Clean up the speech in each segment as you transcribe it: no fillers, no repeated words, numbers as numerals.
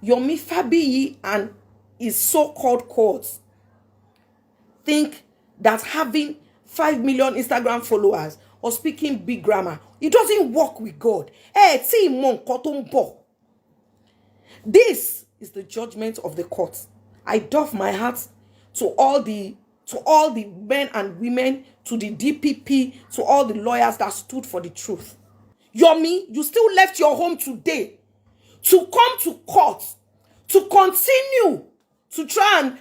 Yomi, Fabiyi and his so-called courts think that having 5 million Instagram followers or speaking big grammar, it doesn't work with God. This is the judgment of the court. I doff my hat to all the men and women, to the DPP, to all the lawyers that stood for the truth. Yomi, you still left your home today to come to court to continue to try and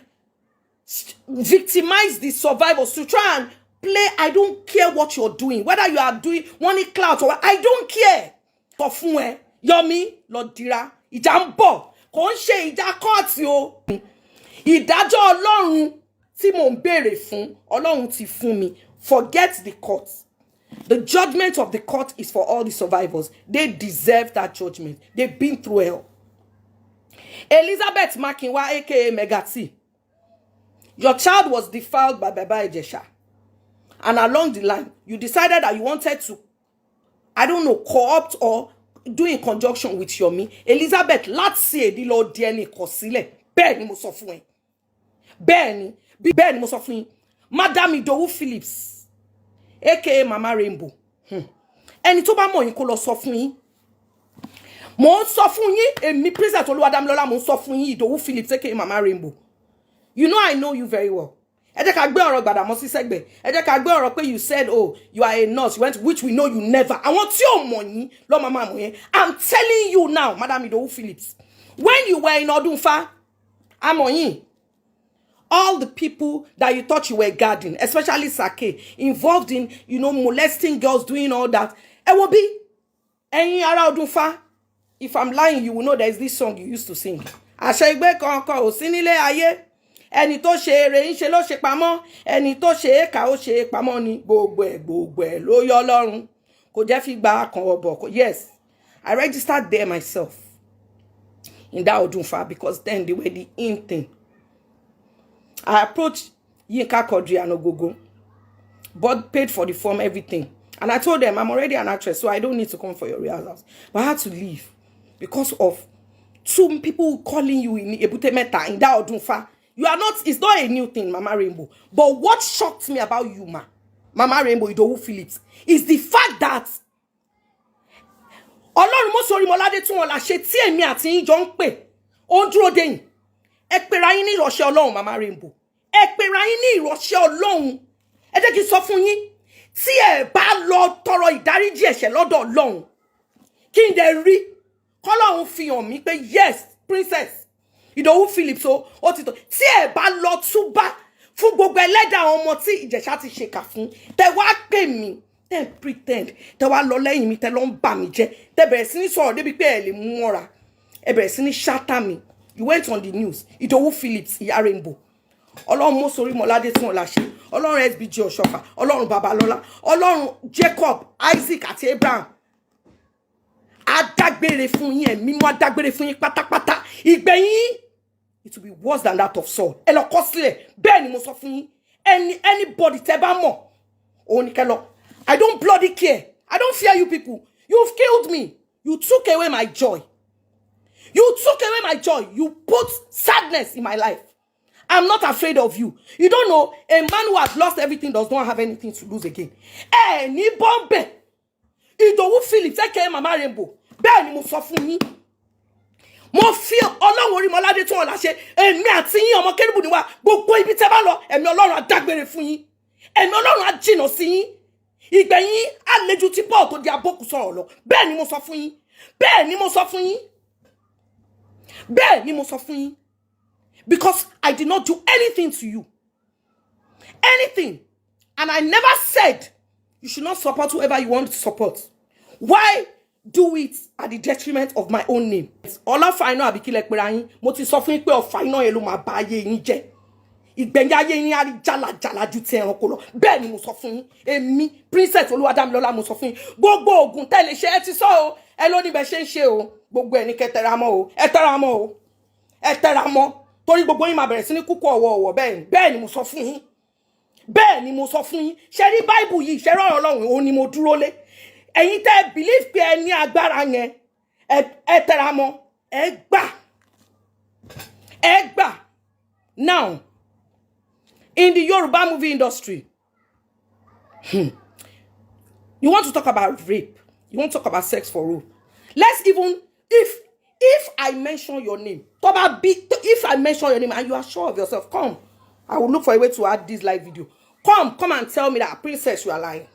victimize the survivors, to try and play. I don't care what you're doing, whether you are doing money clout or I don't care. Yomi, Lord Dira, Ijambo, Konshe, Ija court yo. Ìdájọ́ Ọlọ́run tí mò ń béèrè fún, Ọlọ́run ti fún mi. Forget the court. The judgment of the court is for all the survivors. They deserve that judgment. They've been through hell. Elizabeth Makinwa, aka Megati, your child was defiled by Baba Ijesha. And along the line, you decided that you wanted to, I don't know, co-opt or do in conjunction with Yomi. Elizabeth, let's say the Lord DNA Kosile. Bẹ́ẹ̀ni mo sọ fún ẹ. Bẹ́ẹ̀ni mo sọ fún yín. Madam Idowu Phillips, aka Mama Rainbow. Ẹni tó bá mọ̀ yín kó lọ sọ fún yín. Mo ń sọ fún yín, èmi Princess Oluwadamilola mo ń sọ fún yín Idowu Phillips, aka Mama Rainbow. You know I know you very well. Ẹ jẹ́ ká gbé ọ̀rọ̀ Gbàdàmọ́sí sẹ́gbẹ̀. Ẹ jẹ́ ká gbé ọ̀rọ̀ pé you said, oh, you are a nurse, you went, which we know you never. Àwọn tí ò mọ̀ yín ló máa mọ̀ yẹn. I'm telling you now, Madam Idowu Phillips, when you were in Odunfa, I'm on you. All the people that you thought you were guarding, especially Sake, involved in, molesting girls, doing all that. It will be any ara Odunfa. If I'm lying, you will know there's this song you used to sing. Àṣẹgbé kankan ò sí nílé ayé. Ẹni tó ṣe ere ń ṣe ló ṣe pamọ́. Ẹni tó ṣe éka ó ṣe pamọ́ ni. Gbogbo ẹ̀ ló yọ Ọlọ́run. Kò jẹ́ fi gba kan ọbọ. Yes, I registered there myself in that Odunfa because then they were the in thing. I approached Yinka Quadri and Ogogo, but paid for the form, everything. And I told them, I'm already an actress, so I don't need to come for your rehearsals. But I had to leave because of some people calling you in Ebute Meta in that Odunfa. You are not, it's not a new thing, Mama Rainbow. But what shocked me about you, Mama Rainbow, Idowu Phillips, is the fact that Ọlọ́run mo sori molade tún wọ́n la ṣe tí èmi àti yín jọ ń pè ó ń dúró dé yín ẹ pera yín ní ìránṣẹ́ Ọlọ́run Mama Rainbow ẹ pera yín ní ìránṣẹ́ Ọlọ́run ẹ jẹ́ kí n sọ fún yín tí ẹ bá lọ tọrọ ìdáríjì ẹ̀ṣẹ̀ lọ́dọ̀ Ọlọ́run kí n dẹ̀ rí k'Ọlọ́run fi hàn mí pé yes Princess Idowu Phillips ó ti tọ́ tí ẹ bá lọ túbá fún gbogbo ẹlẹ́dàá àwọn ọmọ tí Ìjẹ̀ṣà ti ṣèkà fún tẹ wá pè mí tẹ pretend tẹ wá lọ lẹ́yìn mi tẹ lọ ń bà mí jẹ́ tẹ bẹ̀rẹ̀ sí ní sọ̀rọ̀ débi pé ẹ lè mú mọ́ra ẹ bẹ̀rẹ̀ sí ní shatter mi. You went on the news. Idowu Phillips, Iya Rainbow. Ọlọ́run mo sori molade tún wọ́n la ṣe. Ọlọ́run SBG Oshofa. Ọlọ́run Babalola. Ọlọ́run Jacob, Isaac àti Abraham. Adágbére fún yín ẹ̀mí mọ́ adágbére fún yín pátápátá. Ìgbẹ̀yìn it will be worse than that of Saul. Ẹ lọ kọ sílẹ̀. Bẹ́ẹ̀ ni mo sọ fún yín. Anybody tẹ́ bá mọ̀. Òun ni kẹ́ lọ. I don't bloody care. I don't fear you people. You've killed me. You took away my joy. You took away my joy. You put sadness in my life. I'm not afraid of you. You don't know, a man who has lost everything does not have anything to lose again. Ni bombe. Idowu Phillips, aka Mama Rainbow. Bẹ́ẹ̀ ni mo sọ fún yín. Mo feel Ọlọ́run orí Mọ́ládé tún wọ́n la ṣe. Èmi àti yín ọmọ Kérúbù ni wá. Gbogbo ibi tẹ́ bá lọ, ẹ̀mí Ọlọ́run á dágbére fún yín. Ẹ̀mí Ọlọ́run á jìnnà sí yín. Ìgbẹ̀yìn á le ju ti Paul tó di abókù sọ̀rọ̀ lọ. Bẹ́ẹ̀ ni mo sọ fún yín. Bẹ́ẹ̀ ni mo sọ fún yín. Bẹ́ẹ̀ ni mo sọ fún yín. Because I did not do anything to you. Anything. And I never said you should not support whoever you want to support. Why do it at the detriment of my own name? Ọlọ́fà iná àbíkílẹ̀ pera yín. Mo ti sọ fún yín pé ọ̀fà iná yẹn ló máa bá ayé yín jẹ́. Ìgbẹ̀yìn ayé yín á rí jálajàla ju ti ẹranko lọ. Bẹ́ẹ̀ ni mo sọ fún yín. Èmi Princess Oluwadamilola mo sọ fún yín. Gbogbo ogun tẹ́ lè ṣe ẹ ti sọ o. Ẹ ló ní bẹ́ ṣe ń ṣe o. Gbogbo ẹ̀ ní kẹ́ tẹra mọ́ o. Ẹ tẹra mọ́ o. Ẹ tẹra mọ́. Torí gbogbo yín máa bẹ̀rẹ̀ sí ní kúkú ọ̀wọ̀ bẹ́ẹ̀ ni mo sọ fún yín. Bẹ́ẹ̀ ni mo sọ fún yín. Ṣé rí Bible yìí ṣé rọrọ Ọlọ́run ó ní mo dúró lé. Ẹ̀yin tẹ́ believe pé ẹ ní agbára yẹn ẹ tẹra mọ́ ẹ gbà Egba. Now, in the Yoruba movie industry, you want to talk about rape, you want to talk about sex for role. Let's even, if I mention your name, if I mention your name and you are sure of yourself, come. I will look for a way to add this live video. Come and tell me that, princess, you are lying.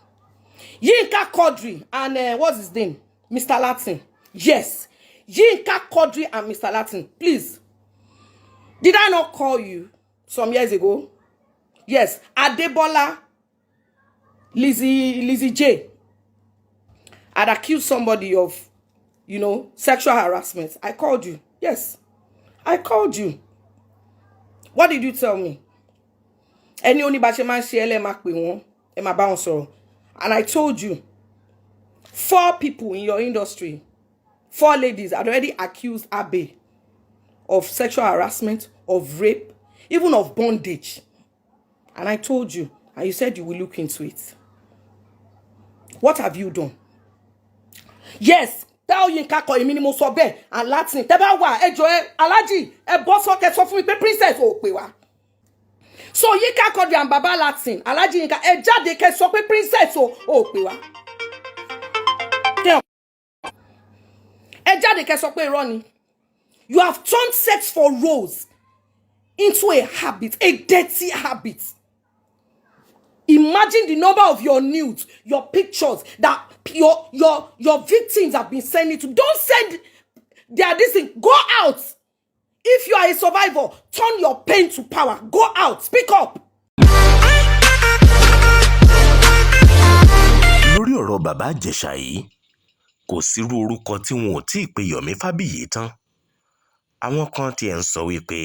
Yinka Quadri and what's his name? Mr. Latin. Yes. Yinka Quadri and Mr. Latin. Please. Did I not call you some years ago? Yes. Adebola, Lizzie J. I'd accused somebody of, sexual harassment. I called you. Yes. I called you. What did you tell me? Any only bacheman shele makwe won. Ema ba won sọ̀rọ̀. And I told you, 4 people in your industry, 4 ladies had already accused Abe of sexual harassment, of rape, even of bondage. And I told you, and you said you will look into it. What have you done? Yes, tell Yinka ko emi ni mo sọ bẹ́ẹ̀ and Latin. Tẹ́ bá wà ẹ jọ̀ọ́ Alhaji ẹ bọ́ sókè sọ fún mi pé princess ò pè wá. So Yinka Quadri and Baba Latin, Alhaji Yinka ẹ jáde kẹ́ sọ pé princess ò pè wá. Ẹ jáde kẹ́ sọ pé irọ́ ni. You have turned sex for roles into a habit, a dirty habit. Imagine the number of your nudes, your pictures that your victims have been sending to. Don't send this thing. Go out. If you are a survivor, turn your pain to power. Go out. Speak up. Lórí ọ̀rọ̀ bàbá Ijesha yìí, kò sírú orúkọ tí wọn ò tí ì pe Yomi Fabiyi tán. Àwọn kan tiẹ̀ ń sọ wípé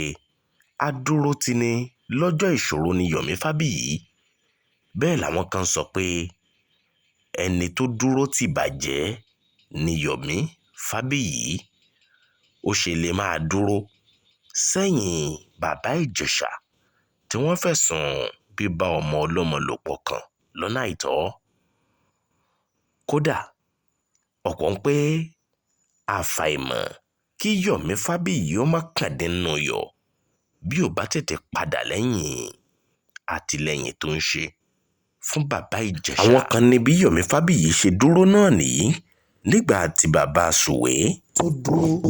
adúrótini lọ́jọ́ ìṣòro ni Yomi Fabiyi. Bẹ́ẹ̀ làwọn kan sọ pé ẹni tó dúró tì bàjẹ́ ni Yomi Fabiyi. Ó ṣe lè máa dúró sẹ́yìn bàbá Ijesha tí wọ́n fẹ̀sùn bíbá ọmọ ọlọ́mọ lò pọ̀ kan lọ́nà àìtọ́. Kódà ọ̀pọ̀ ń pé àfàìmọ̀ kí Yomi Fabiyi ó má kàndé nínú yọ̀ bí ò bá tètè padà lẹ́yìn àtìlẹ́yìn tó ń ṣe fún bàbá Ijesha. Àwọn kan ní bí Yomi Fabiyi ṣe dúró náà nìyí nígbà tí bàbá Sùwé tó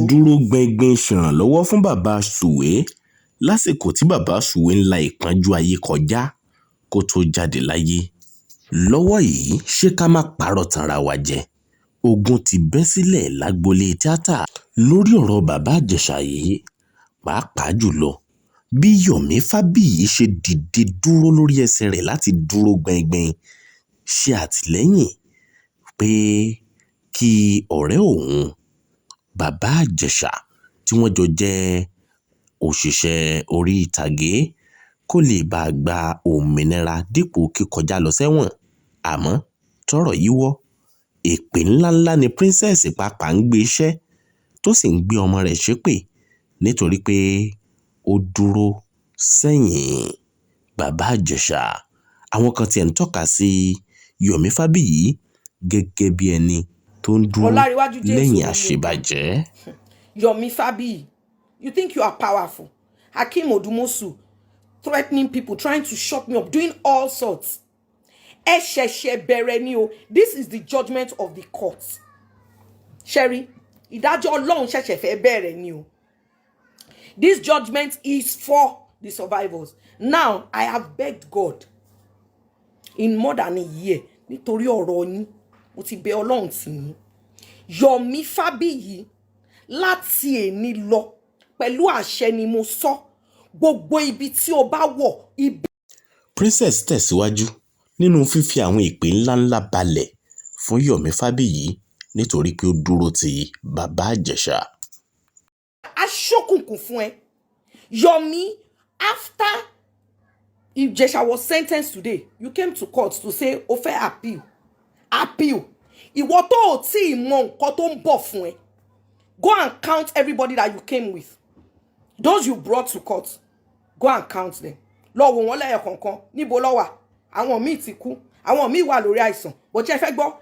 dúró gbẹngbẹng ṣèrànlọ́wọ́ fún bàbá Sùwé lásìkò tí bàbá Sùwé ń la ìpọ́njú ayé kọjá kó tó jáde láyé. Lọ́wọ́ yìí ṣé ká má parọ́ tanra wa jẹ, ogun ti bẹ́ sílẹ̀ lágbolé tíátà lórí ọ̀rọ̀ bàbá Ijesha yìí, pàápàá jùlọ bí Yomi Fabiyi ṣe dìde dúró lórí ẹsẹ̀ rẹ̀ láti dúró gbẹngbẹng ṣe àtìlẹ́yìn pé kí ọ̀rẹ́ òun bàbá Ijesha tí wọ́n jọ jẹ́ òṣìṣẹ́ orí ìtàgé kó lè bá gba òmìnira dípò kíkọjá lọ sẹ́wọ̀n. Àmọ́ tọ́rọ̀ yìí wọ́, èpè ńláńlá ni princess pàápàá ń gbé iṣẹ́ tó sì ń gbé ọmọ rẹ̀ ṣépè nítorí pé ó dúró sẹ́yìn bàbá Ijesha. Àwọn kan tiẹ̀ ń tọ́ka sí Yomi Fabiyi gẹ́gẹ́ bí ẹni tó ń dúró lẹ́yìn àṣebàjẹ́. Yomi Fabiyi, you think you are powerful? Hakeem Odumosu threatening people, trying to shut me up, doing all sorts. Ẹ ṣẹ̀ṣẹ̀ bẹ̀rẹ̀ ni o. This is the judgment of the court. Sherry, ìdájọ́ Ọlọ́run ṣẹ̀ṣẹ̀ fẹ́ bẹ̀rẹ̀ ni o. This judgment is for the survivors. Now, I have begged God in more than a year nítorí ọ̀rọ̀ yín, mo ti bẹ Ọlọ́run tì yín. Yomi Fabiyi láti èní lọ pẹ̀lú àṣẹ ni mo sọ, gbogbo ibi tí o bá wọ̀ ibi. Princess tẹ̀síwájú nínú fífi àwọn ìpè ńláńlá balẹ̀ fún Yomi Fabiyi nítorí pé ó dúró ti bàbá Ijesha. Aṣókùnkùn fún ẹ. Yomi, after Ijesha was sentenced today, you came to court to say o fẹ́ appeal. Appeal. Ìwọ tó ò tí ì mọ nǹkan tó ń bọ̀ fún ẹ. Go and count everybody that you came with. Those you brought to court. Go and count them. Lọ wò wọ́n lẹ́yọ kọ̀ọ̀kan. Níbo ló wà? Àwọn míì ti kú. Àwọn míì wà lórí àìsàn. Bó jẹ́ fẹ́ gbọ́.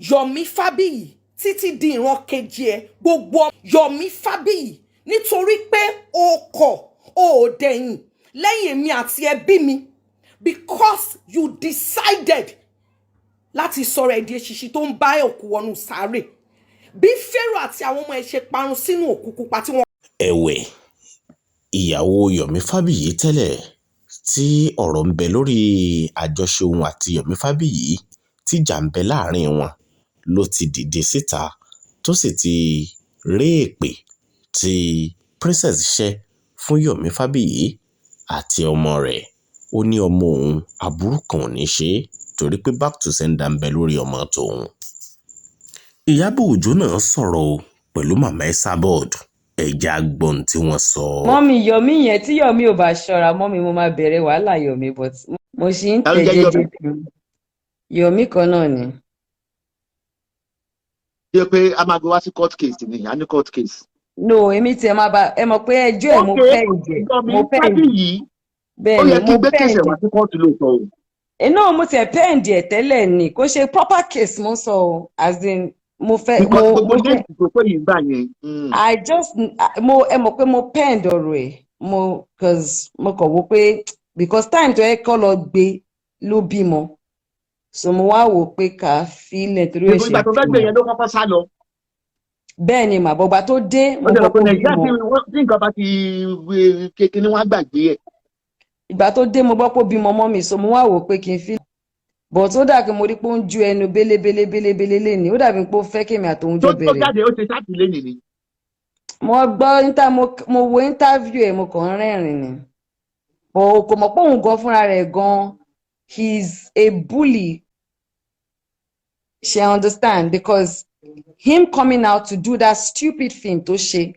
Yomi Fabiyi títí di ìran kejì ẹ gbogbo. Yomi Fabiyi nítorí pé o kọ̀ o ò dẹ̀yìn lẹ́yìn èmi àti ẹbí mi because you decided láti sọ̀rọ̀ ẹ̀dí eṣiṣi tó ń bá òkú wọnú sáré bí Pharaoh àti àwọn ọmọ ẹ̀ ṣe parun sínú òkú pupa tí wọ́n. ẹ̀wẹ̀ ìyàwó Yomi Fabiyi tẹ́lẹ̀ tí ọ̀rọ̀ ń bẹ lórí àjọṣe òun àti Yomi Fabiyi tíjà ń bẹ láàrin wọn ló ti dìde síta tó sì ti ré èpè tí Princess ṣẹ́ fún Yomi Fabiyi àti ọmọ rẹ̀. Ó ní ọmọ òun aburú kan ò ní ṣe torí pé back to sender ń bẹ lórí ọmọ tòun. Iyabo Ojo náà sọ̀rọ̀ o pẹ̀lú màmá Esabod ẹja gbọ́n tí wọ́n sọ. Mọ́mì Yomi yẹn tí Yomi ò bá ṣọ́ra mọ́mì mo máa bẹ̀rẹ̀ wàhálà Yomi but mo ṣì ń tẹ̀ jẹ́jẹ́ fún Yomi kan náà ni. Ṣé pé a máa gbé wá sí court case ni a ní court case. No èmi tiẹ̀ máa bá ẹ mọ̀ pé ẹjọ́ ẹ̀ mo fẹ́ ìjẹ́ mo fẹ́ ìjẹ́. bẹ́ẹ̀ Ó ni yẹ kí mo gbé fẹ́ case ẹ̀ wá ìjẹ́. sí court lóòótọ́ o. No mo tiẹ̀ pẹ́ ǹdí ẹ̀ tẹ́lẹ̀ ni kò ṣe proper case mo sọ o as in mo fẹ́ Because mo gbogbo mo fẹ́ déètì tó pé yìí gbà yẹn. I just mo ẹ mọ̀ pé mo pẹ́ ǹdọ̀rọ̀ ẹ̀ mo cause mo kàn wò pé because time tó yẹ kọ́ lọ gbé ló bímọ so mo wá wò pé ká fílẹ̀ torí ẹ̀ ṣe Ìgbà tó fẹ́ gbé yẹn ló kọ́kọ́ sá lọ. bẹ́ẹ̀ ni màbọ̀gbà tó dé Ó mo dẹ̀ gbọ́ rò pé pé ó Nàìjíríà bímọ tí nǹkan bá ti kékeré wọ́n á gbàgbé ẹ̀. ìgbà tó dé mo gbọ́ pé ó bímọ mọ́ mi so mo wá wò pé kí n fi but ó dà pé mo rí pé ó ń ju ẹnu bélébélébélébélé lẹ́ni ó dàbí pé ó fẹ́ kémi àtòun jọ Tó bẹ̀rẹ̀ jáde ó ṣe sátìlẹ́yìn ni. mo gbọ́ mo wo interview ẹ̀ mo kàn ń rẹ́rìn ni but kò mọ̀ pé òun gan fúnra rẹ̀ gan he's a bully she understand because him coming out to do that stupid thing tó ṣe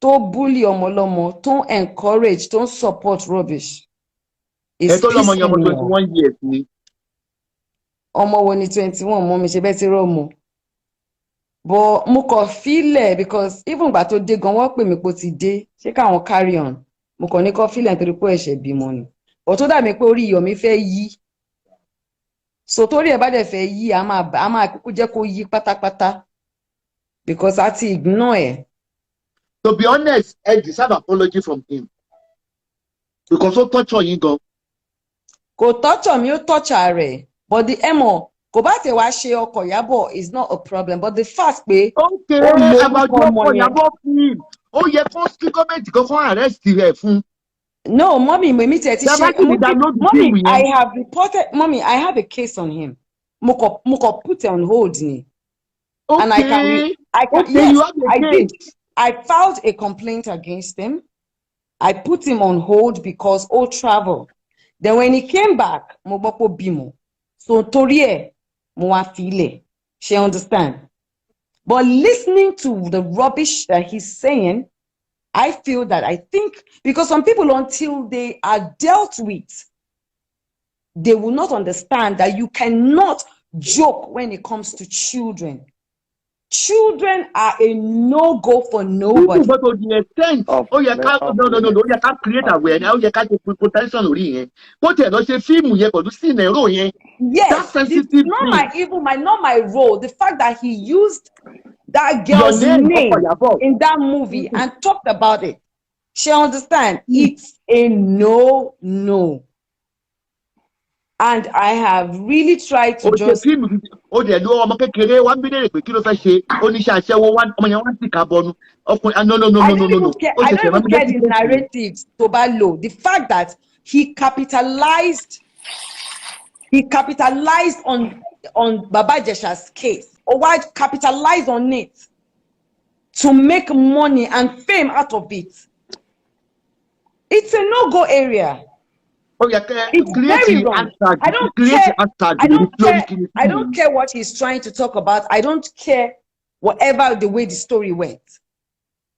tó bully ọmọlọ́mọ tó encourage tó support rubbish Ẹ tó lọ́mọ yẹn ọmọ pissing me off. 21 years ni. ọmọ wo ni 21 mọ́ mi ṣe bẹ́ẹ̀ ti rọ́ọ̀mù but mo kàn fílẹ̀ because even ìgbà tó dé gan wọ́n pè mí pé ó ti dé ṣé káwọn carry on mo kàn ní kàn fílẹ̀ nítorí pé ẹ̀ṣẹ̀ bímọ ni but tó dàbí pé orí Yomi fẹ́ yí so torí ẹ̀ bá dẹ̀ fẹ́ yí a máa kúkú jẹ́ kó yí pátápátá because a ti ignore ẹ̀. To be honest, I deserve apology from him. Because ó torture yín gan. Kò torture mi ó torture rẹ̀ but the emo kò bá tẹ̀ wá ṣe ọkọ Iyabo is not a problem but the fact pé Okay, ó lo about orúkọ ọmọ ọkọ yẹn. Iyabo fún ó yẹ kó kí gọ́ọ̀mẹ̀ntì kan fún arrest rẹ̀ fún. No, mommy, me tell you, mommy, I have reported, mommy, I have a case on him. Moko put it on hold ni. Okay, and I can, okay, yes, you have a I case. did. I filed a complaint against him. I put him on hold because all travel. Then when he came back, mo gbọ́ pé ó bímọ. So torí ẹ̀, mo wá file. She understand. But listening to the rubbish that he's saying, I feel that I think because some people, until they are dealt with, they will not understand that you cannot joke when it comes to children. Children are a no-go for nobody. But to the extent, no, ó yẹ ká create awareness, ó yẹ ká take potential lórí yẹn. Bó tiẹ̀ lọ ṣe fíìmù yẹn pẹ̀lú sinero yẹn. Yes, it's not my role. The fact that he used that girl's name in that movie and talked about it. She understand. It's a no. And I have really tried to just. Ó dẹ̀ ló ọmọ kékeré wá ń bí léèrè pé kí ló fẹ́ ṣe oníṣẹ́ aṣẹ́wó ọmọ yẹn wá ń tìka bọnu ọkùnrin no. I don't even care the narratives tó bá lò. The fact that he capitalized on Baba Ijesha's case, or why capitalize on it to make money and fame out of it. It's a no-go area. It's very wrong. I don't care what he's trying to talk about. I don't care whatever the way the story went.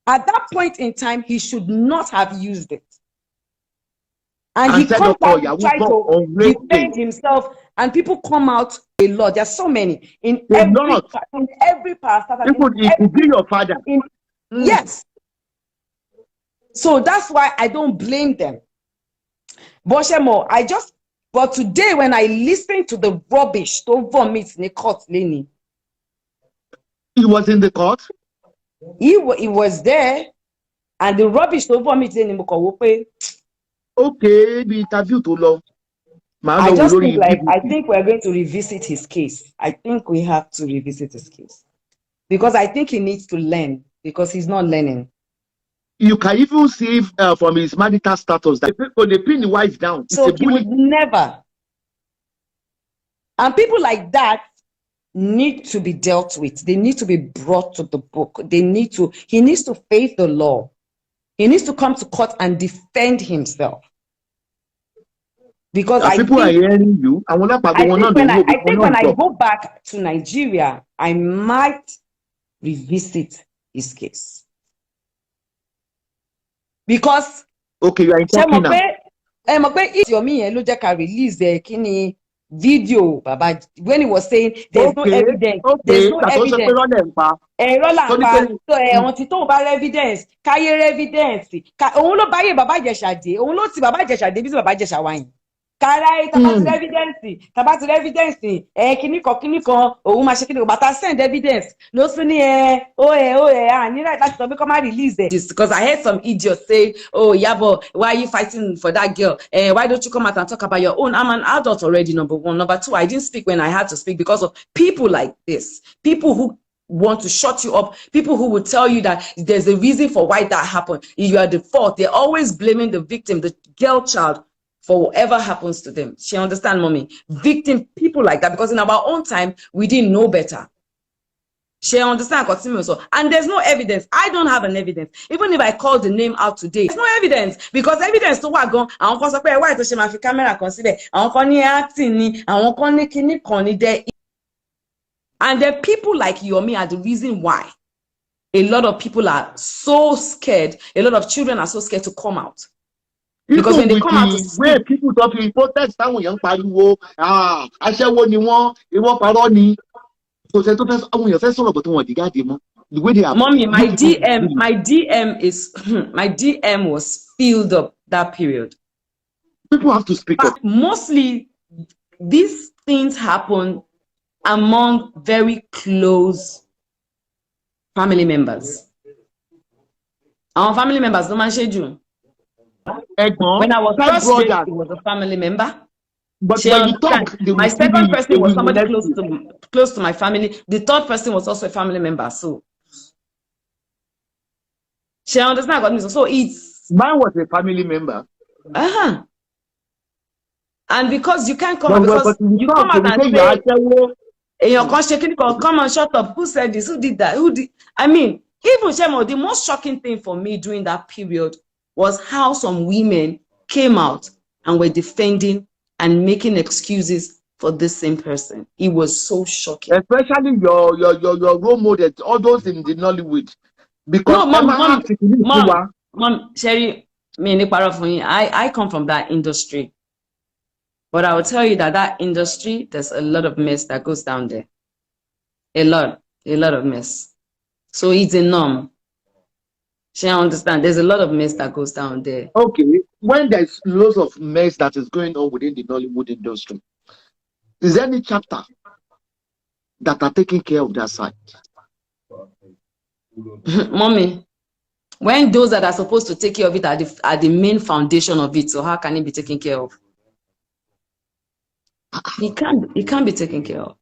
At that point in time, he should not have used it. And he comes out to try to defend himself, and people come out a lot. There's so many in every parastatal. It could be your father. Yes. So that's why I don't blame them. But today when I listen to the rubbish, don't vomit in the court, Lenny. He was in the court? He was there, and the rubbish tó vomit ní mo kàn wò pé. Okay, the interview tó lọ. I just think I think we're going to revisit his case. I think we have to revisit his case. Because I think he needs to learn, because he's not learning. You can even see from his marital status that they pin the wife down. So he would never. And people like that need to be dealt with. They need to be brought to the book. He needs to face the law. He needs to come to court and defend himself. Because I think are hearing you. I think when I go back to Nigeria, I might revisit his case. Because okay, you are talking now. Yomi ló jẹ́ ká release kíni video baba when he was saying there's no evidence. There's no evidence. So ohun tí tó bá evidence, káyé evidence. Òun ló báyé baba Ijesha dé. Òun ló ti baba Ijesha dé bí baba Ijesha wá yín. Kara tabati evidence kíní kan òun máa ṣe kíní bàtà send evidence ló tún ní ní right láti sọ pé kó má release it. Because I heard some idiot say, oh Iyabo, why are you fighting for that girl? Why don't you come out and talk about your own? I'm an adult already, number one. Number two, I didn't speak when I had to speak because of people like this. People who want to shut you up, people who will tell you that there's a reason for why that happened. You are the fault. They're always blaming the victim, the girl child, for whatever happens to them. She understand, mommy? Victim, people like that, because in our own time, we didn't know better. She understand, and there's no evidence. I don't have an evidence. Even if I call the name out today, there's no evidence, because evidence to what gone, I don't say why to my camera consider, I don't acting, I don't there. And the people like Yomi are the reason why a lot of people are so scared, a lot of children are so scared to come out. Because when they come out to speak, people talk in protest, táwọn èèyàn pariwo, aṣẹ́wó ni wọ́n, ìwọ parọ́ ni. So say to fẹ́ àwọn èèyàn fẹ́ sọ̀rọ̀ but wọ́n di jáde mọ́. The way they are. Mommy, my DM was filled up that period. People have to speak up. Mostly these things happen among very close family members. Our family members don't manage you. When I was first raised, it was a family member. But when you talk, my second person was somebody close to my family. The third person was also a family member. So she understand. So it's mine was a family member. And because you can't come out, because you come out and say, come on, shut up. Who said this? Who did that? Who did? I mean, even Shemo, the most shocking thing for me during that period was how some women came out and were defending and making excuses for this same person. It was so shocking. Especially your role models, all those in the Nollywood. Because no, Mom, Sherry, I come from that industry. But I will tell you that industry, there's a lot of mess that goes down there. A lot of mess. So it's a norm. She understand. There's a lot of mess that goes down there. Okay, when there's lots of mess that is going on within the Nollywood industry, is there any chapter that are taking care of that side? Mommy, when those that are supposed to take care of it are the main foundation of it, so how can it be taken care of? It can't be taken care of.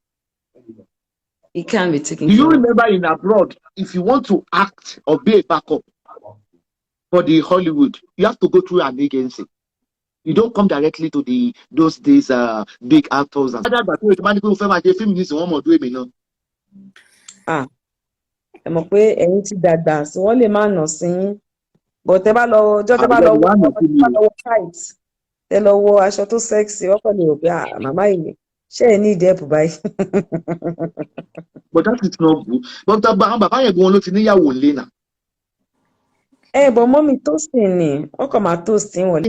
It can't be taken care of. Do you remember in abroad, if you want to act or be a backup for the Hollywood, you have to go through an agency. You don't come directly to those days big actors and mo pé ẹ̀yin ti dàgbà so wọ́n lè má nà sí yín but tẹ́ bá lọ tight tẹ́ lọ wọ aṣọ tó sexy wọ́n kàn lè rò pé màmá yìí ṣé ẹ ní ìdẹ́pù báyìí. But that is not good. But bàbá yẹn gan ló ti níyàwó lé náà. But mọ́mí toasting ni wọ́n kàn máa toasting wọlé.